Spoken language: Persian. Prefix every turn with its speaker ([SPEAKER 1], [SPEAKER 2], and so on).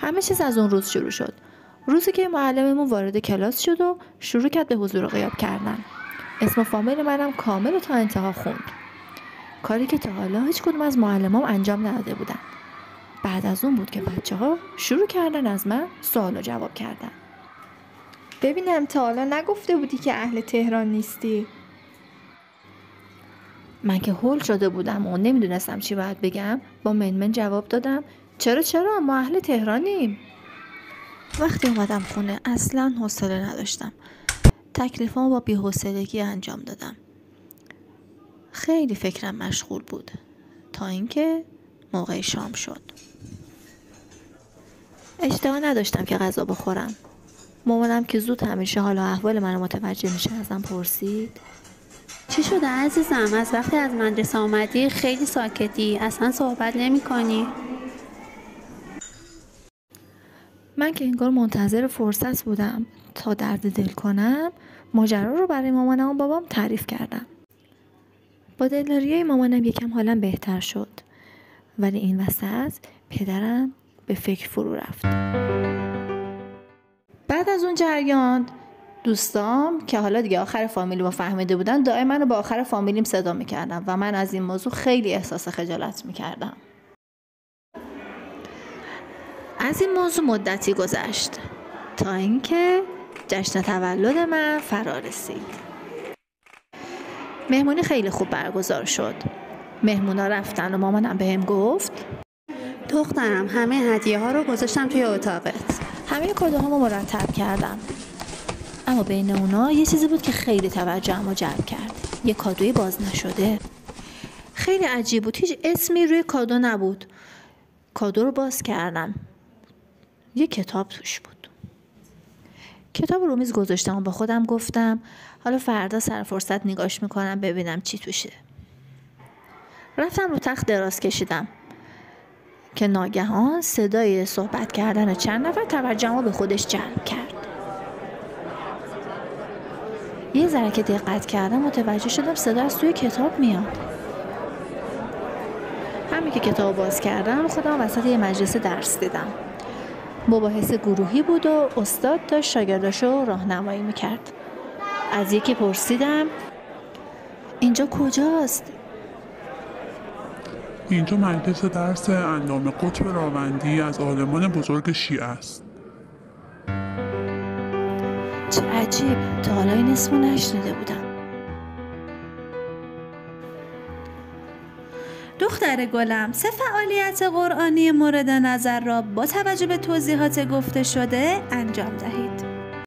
[SPEAKER 1] همه چیز از اون روز شروع شد. روزی که معلممون وارد کلاس شد و شروع کرد به حضور غیاب کردن. اسم و فامیل منم کامل تا انتها خوند. کاری که تا حالا هیچ کدوم از معلمام انجام نداده بودن. بعد از اون بود که بچه‌ها شروع کردن از من سوال و جواب کردن.
[SPEAKER 2] ببینم تا حالا نگفته بودی که اهل تهران نیستی؟
[SPEAKER 1] من که هول شده بودم و نمیدونستم چی باید بگم، با منمن جواب دادم چرا ما اهل تهرانیم. وقتی اومدم خونه اصلا حوصله نداشتم. تکلیفامو با بی‌حوصلگی انجام دادم. خیلی فکرم مشغول بود تا اینکه موقع شام شد. اشتها نداشتم که غذا بخورم. مامانم که زود همیشه حال و احوال منو متوجه میشه ازم پرسید
[SPEAKER 3] چی شده عزیزم؟ از وقتی از مدرسه آمدی خیلی ساکتی، اصلا صحبت نمی کنی.
[SPEAKER 1] من که انگار منتظر فرصت بودم تا درد دل کنم، ماجرا رو برای مامانم و بابام تعریف کردم. با دلداریای مامانم یکم حالم بهتر شد، ولی این وسط پدرم به فکر فرو رفت. بعد از اون جریان دوستام که حالا دیگه آخر فامیلی ما فهمیده بودن دائما منو با آخر فامیلیم صدا میکردم و من از این موضوع خیلی احساس خجالت میکردم. از این موضوع مدتی گذشت تا اینکه جشن تولد من فرا رسید. مهمونی خیلی خوب برگزار شد. مهمونا رفتن و مامانم بهم گفت
[SPEAKER 3] دخترم همه هدیه ها رو گذاشتم توی اتاقت.
[SPEAKER 1] همه کادوهامو مرتب کردم. اما بین اونا یه چیزی بود که خیلی توجهمو جلب کرد. یه کادوی باز نشده. خیلی عجیب بود. هیچ اسمی روی کادو نبود. کادو رو باز کردم. یه کتاب توش بود. کتاب رو میز گذاشتم و با خودم گفتم حالا فردا سر فرصت نگاش میکنم ببینم چی توشه. رفتم رو تخت دراز کشیدم که ناگهان صدای صحبت کردن چند نفر توجهمو به خودش جلب کرد. یه ذره که دقت کردم متوجه شدم صدا از توی کتاب میاد. همین که کتاب باز کردم خودم وسط یه مجلس درس دیدم. مباحث گروهی بود و استاد داشت شاگرداشو راهنمایی میکرد. از یکی پرسیدم اینجا کجاست؟
[SPEAKER 4] اینجا مجلس درس علامه قطب راوندی از عالمان بزرگ شیعه است.
[SPEAKER 1] چه عجیب، تا حالا این اسمو نشنیده بودم.
[SPEAKER 5] دختر گلم، 3 فعالیت قرآنی مورد نظر را با توجه به توضیحات گفته شده انجام دهید.